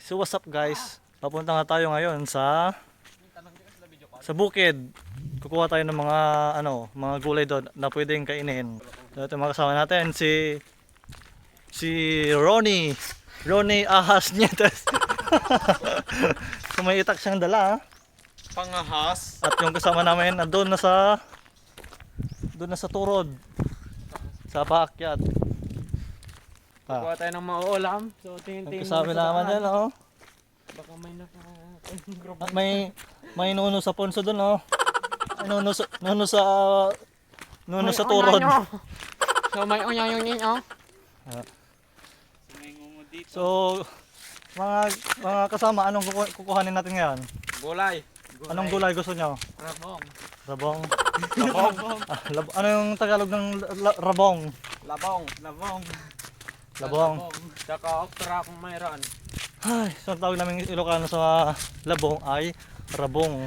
So what's up guys? Papunta nga tayo ngayon sa bukid. Kukuha tayo ng mga mga gulay doon na pwedeng kainin. So ito mga kasama natin si Ronnie. Ronnie Ahas Nietes. So may itak siyang dala. Pangahas. At yung kasama namin doon na sa turod. Sa paakyat. Kukuha tayo ng mauulam. So tingin-tingin Kasama naman yan, oh. Baka may At may nuno sa ponso doon, oh. Ay, nuno sa turod. So may unyayungin, oh. So mga kasama, anong kukuhanin natin ngayon? Gulay. Anong gulay gusto nyo? Rabong. Rabong? Labong. Ano yung Tagalog ng rabong? Labong. Labong. Labong. Tsaka okra kung mayroon. Ay, so ang tawag namin Ilocano sa labong ay rabong.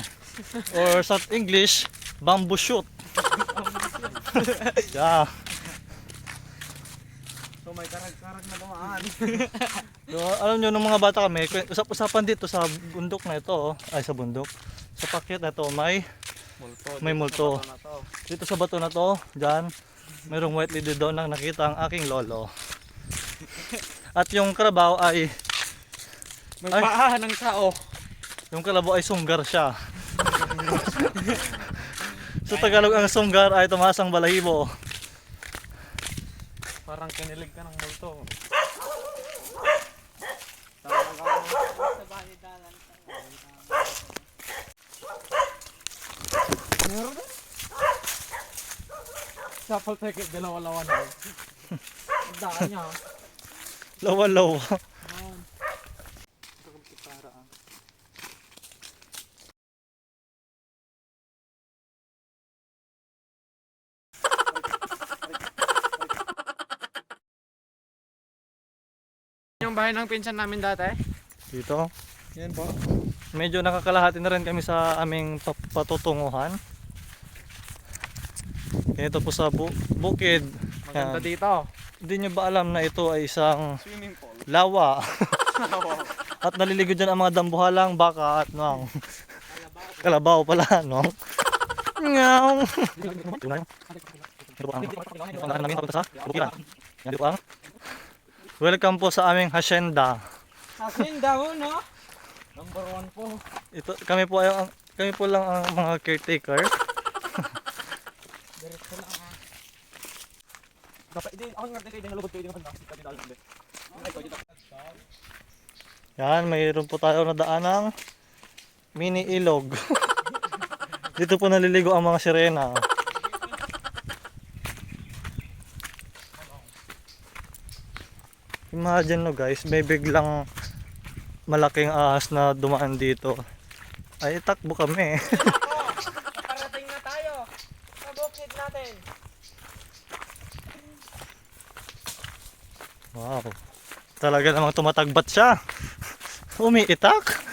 Or sa English, bamboo shoot. Yeah. So may karag-karag na dumaan. So, alam nyo, nung mga bata kami, usap-usapan dito sa bundok na ito, oh. Ay sa bundok, sa pakyat na ito, may multo. Dito sa bato na to, dyan, mayroong white lady doon na nakita ang aking lolo. At yung kalabaw ay, May paa ng tao. yung kalabaw ay sunggar siya. Sa Tagalog ang sunggar ay tumasang balahibo. Parang kinilig ka ng multo. Sapal tayo kahit dalawa-lawa na. Ang daan niya. Lawa-lawa. Yung bahay ng pinsan namin dati. Dito, Yan po. medyo nakakalahati na rin kami sa aming patutunguhan. Ito po sa bukid. Maganda Yan. dito. Hindi nyo ba alam na ito ay isang Swimming pool. lawa? At naliligo dyan ang mga dambuhalang baka at noang kalabaw pala, no? Ngaw! Welcome po sa aming hacienda. Hacienda ho, no? Number 1 po. Ito kami po lang ang mga caretaker. Diretso lang ah. Dapat hindi ako nga kayo din nalubot kayo din banda. Kasi dalan din. Yan, mayroon po tayo na daanang mini ilog. Dito po naliligo ang mga sirena. Imagine no guys, may biglang malaking ahas na dumaan dito. Ay, takbo kami. Parating na tayo sa bukid natin. Wow. Talaga namang tumatagbat siya. Umiitak.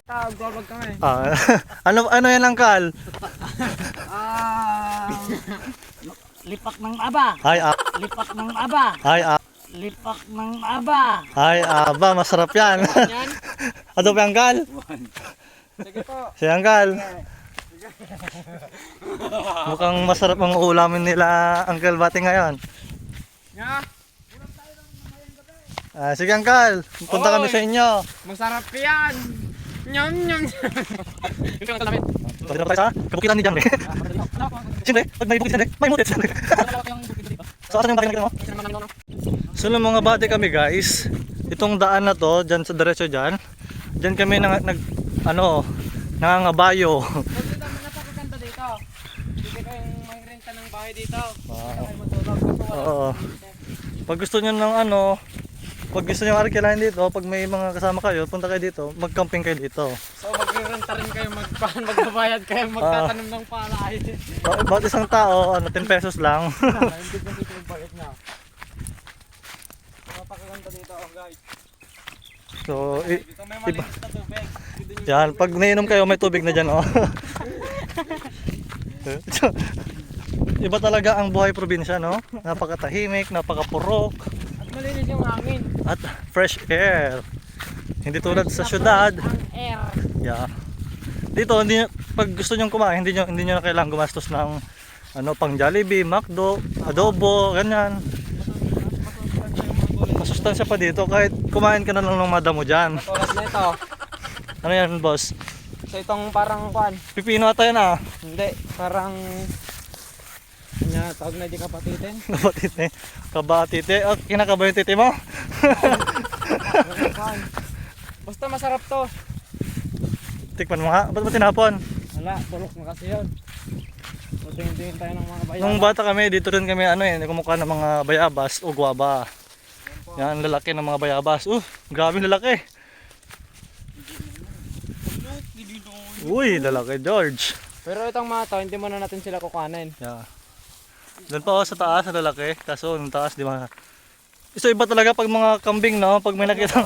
Tawag kami. Ano yan, Angkal? Lipak ng aba. Lipak ng aba. Lipak ng aba. Aba, masarap yan. Yan. Ano pa, Angkal? Sige po. Si Angkal. Mukhang masarap ang ulamin nila, Angkal Bati ngayon. Nga. Sige, Angkal. Punta kami Oy. sa inyo. Masarap yan. Nyam nyam. Ito ang namin. Pwede na tayo sa kabukiran ni Jangre. Siyempre, pag may bukid siyempre, may mutit. So, asan yung bakit mo? So, nung mga bati kami guys, itong daan na to, dyan sa diretso dyan, dyan kami nangangabayo. Napakaganda dito. Hindi kayong may renta ng bahay dito. Wow. Ay matulog. Oo. Pag gusto nyo ng pag gusto nyo arkilahin dito, pag may mga kasama kayo, punta kayo dito, mag-camping kayo dito. So magre-renta rin kayo magbabayad kayo magtatanim ng palay. Bawat isang tao, 10 pesos lang. Hindi ko dito yung bayad niya. Napakaganda dito guys. So, Dito may malinis na tubig. yan, pag nainom kayo, may tubig na dyan, oh. Iba talaga ang buhay probinsya, no? Napakatahimik, napakapurok, At malinis yung hangin. at fresh air. Hindi tulad sa syudad. Ang air. Yeah. Dito hindi pag gusto niyo kumain, hindi niyo na kailangan gumastos ng ano pang Jollibee, McDo, adobo, ganyan. Masustansya pa dito kahit kumain ka na lang ng madamo diyan. Tulad na ito. Ano yan, boss? So itong parang kuan. Pipino ata yan ah. Hindi, parang kanya tawag na di kapatitin. Kapatite. Kabatite. Oh, kinakaba yung titi mo? Kuan. Basta masarap to. Tikman mo nga. Ba't mo tinapon? Wala, bulok na kasi yun. So tingin tayo ng mga bayan. Nung bata kami, dito rin kami kumukha ng mga bayabas o guwaba. Yan, lalaki ng mga bayabas. Grabe lalaki. Uy, lalaki George. Pero itong mga to, hindi muna natin sila kukuhanin. Yeah. Doon pa sa taas, sa lalaki. Kaso, nung taas, di ba? Iba talaga pag mga kambing, no? Pag may nakita.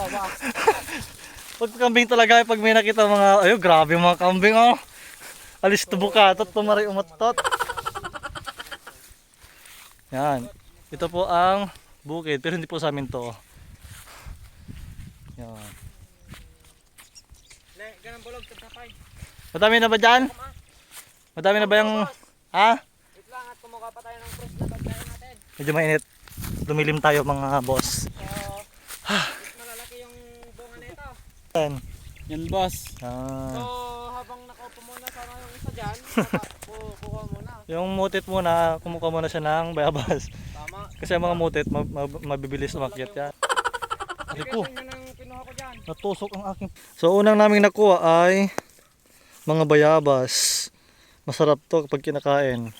Pag kambing talaga, pag may nakita mga, grabe mga kambing, oh. Alis tubukatot, tumari umatot. Yan. Ito po ang bukid, pero hindi po sa amin to. Yan. Ganang bulog, tapay. Madami na ba dyan? Madami na ba yung, ha? Wait lang at kumuha pa tayo ng fresh na pagkain natin. Medyo mainit. Lumilim tayo mga boss. So, malalaki yung bunga nito. Yan. Yan boss. So, Ah. habang nakaupo muna sana yung isa dyan, kukuha muna. Yung mutit muna, kumuha muna siya ng bayabas. Tama. Kasi ang mga mutit, mabibilis umakyat yan. Hindi ko. Yun ang kinuha ko dyan. Natusok ang aking. So unang naming nakuha ay mga bayabas. Masarap to kapag kinakain.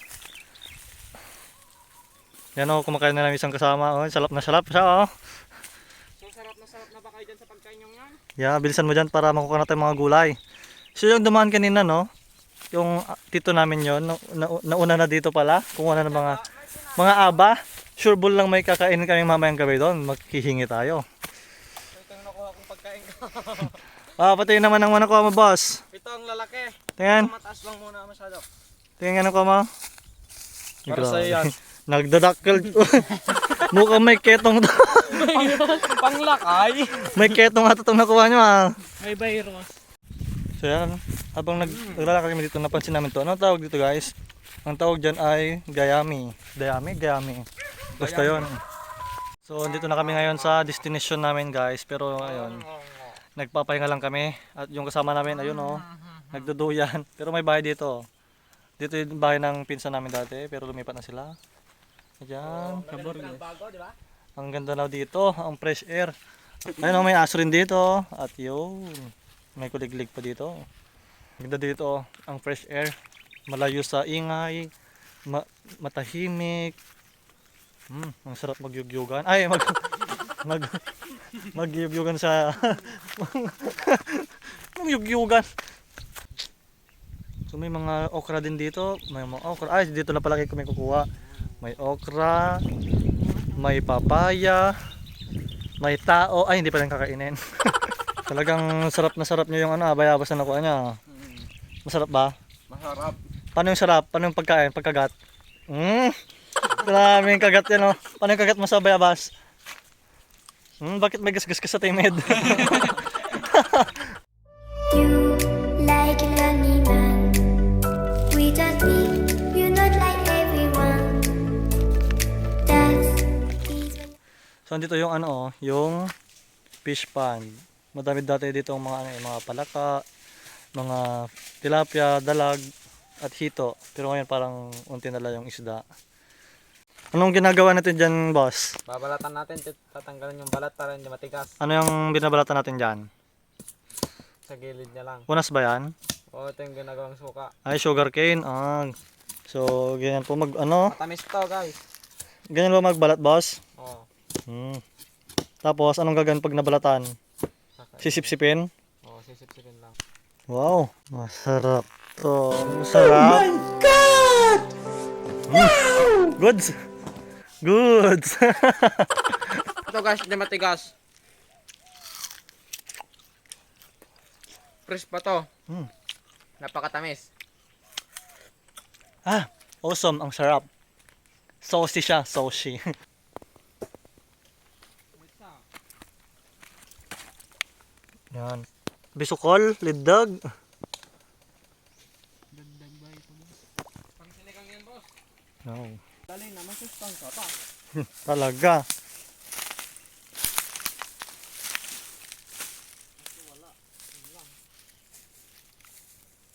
Yan o, kumakain na namin isang kasama. Salap na salap siya o. So, sarap na ba kayo dyan sa pagkain yung yan? Yeah, bilisan mo dyan para makuha natin mga gulay. So yung dumaan kanina no, yung tito namin yon, nauna na dito pala. Kung ano ng mga aba. Sure ball lang may kakainin kami mamayang gabi doon. Maghihingi tayo. So, ito yung nakuha kong pagkain ko. Pati naman ang nakuha mo boss. Ito ang lalaki. Tingnan. Mataas lang muna masyado. Tingnan ano ko mo. Para sa'yo yan. Nagdadakkel. Mukhang may ketong to. Panglakay. May ketong ata itong nakuha nyo ah. May virus. So yan, habang naglalakad kami dito, napansin namin to. Anong tawag dito guys? Ang tawag dyan ay gayami. Gayami. Basta yun. So dito na kami ngayon sa destination namin guys. Pero ayun, nagpapahinga lang kami. At yung kasama namin, ayun oh, nagduduyan. Pero may bahay dito. Dito yung bahay ng pinsan namin dati, pero lumipat na sila. Ayan. Bago, di ba? Ang ganda na dito, ang fresh air. Ayun, may aso rin dito. At yun, may kuliglig pa dito. Ganda dito, ang fresh air. Malayo sa ingay, matahimik. Ang sarap magyugyugan. Ay, magyugyugan sa magyugyugan. So may mga okra din dito, may mga okra. Ay, dito na pala kami kukuha. May okra, may papaya, may tao. Ay, hindi pa rin kakainin. Talagang sarap na sarap niya yung bayabas na nakuha niya. Masarap ba? Masarap. Paano yung sarap? Paano yung pagkain? Pagkagat? Grabe yung kagat yan, oh. Paano yung kagat mo sa bayabas? Bakit may gasgas ka sa timid? You like a lonely man without me, you're not like everyone. That's easy. So dito yung yung fish pond. Madami dati dito ang mga palaka, mga tilapia, dalag at hito. Pero ngayon parang unti na lang yung isda. Anong ginagawa natin dyan, boss? Babalatan natin, tatanggalin yung balat para hindi matigas. Ano yung binabalatan natin dyan? Sa gilid niya lang. Punas ba yan? O, ito yung ginagawang suka. Ay, sugar cane. So, ganyan po Matamis to, guys. ganyan ba magbalat, boss? O, Tapos, anong gagawin pag nabalatan? Sisipsipin? o, sisip-sipin lang. Wow, masarap to. Masarap. Oh my God! Goods. Goods. Ito guys, hindi matigas. Fresh pa to. Napakatamis. Awesome. Ang sarap. Saucy siya. Saucy. Yan. Bisukol, liddag. No. Dali naman sustansya pa. Talaga.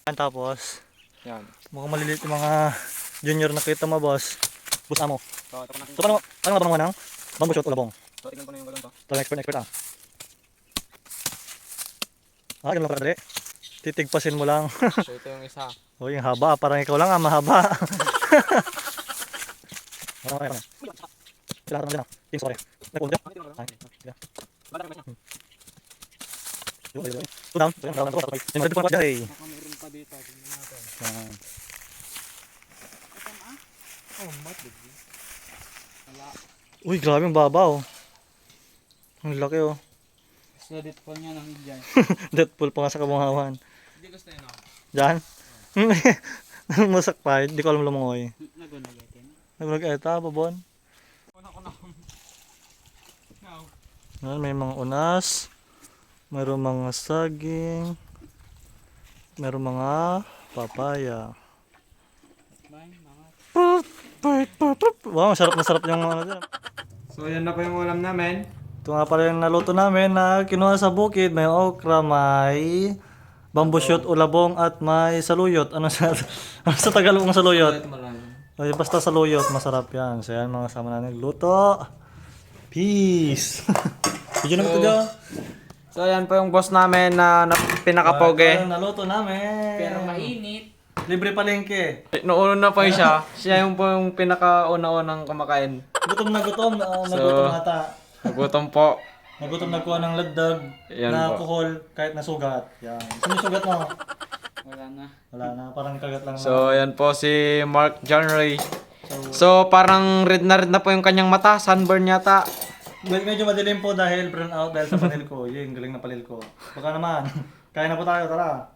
Yan, tapos, Yan. mukhang maliliit yung mga junior na kita mo, boss. Boss amo. So, ito ko na. So, paano nga ba ng bamboo shoot o labong? So, tingnan ko na yung galon to. Talagang expert ah. Ganun lang pala dali. Titigpasin mo lang. So, ito yung isa. O, yung haba. Parang ikaw lang mahaba. Parang. Kailangan naman din King sorry. Nagpunta. Ay. Yun. Two down. So, down na to. Yung mga dito pa dyan. Baka meron pa dito. Tingnan natin. Yan. Oh, matig. Wala. Uy, grabe yung baba oh. Ang laki oh. So, Deadpool niya lang dyan. Deadpool pa nga sa kabungawan. Hindi gusto yun, no? Diyan? Masak pa. Hindi ko alam lumangoy. Nagunagatin. Naglag-eta, babon. Una ko na. Yan, may mga unas. Mayroong mga saging. Mayroong mga papaya. Wow, masarap na sarap yung mga ano dyan. So, yan na po yung ulam namin. Ito nga pala yung naluto namin na kinuha sa bukid. May okra, may bamboo shoot o labong at may saluyot. Ano sa Tagalog ng saluyot? Ay, basta saluyot, masarap yan. So yan mga kasama namin luto. Peace! Video na ito dyan. So, yan po yung boss namin na pinakapoge. Ang naluto namin. Pero mainit. Libre palengke. Noon na po siya. Siya yung po yung pinakauna-unang kumakain. Gutom na gutom. Nagutom ata. Nagutom po. Nagutom nagkuha ng laddag Yan na po. alcohol kahit nasugat. Yan. Saan yung sugat mo? Wala na. Wala na. Parang kagat lang. So, yan po si Mark John Ray. So, parang red na po yung kanyang mata. Sunburn yata. Medyo madilim po dahil brown out dahil sa panel ko. Yung galing na panel ko. Baka naman. Kaya na po tayo. Tara.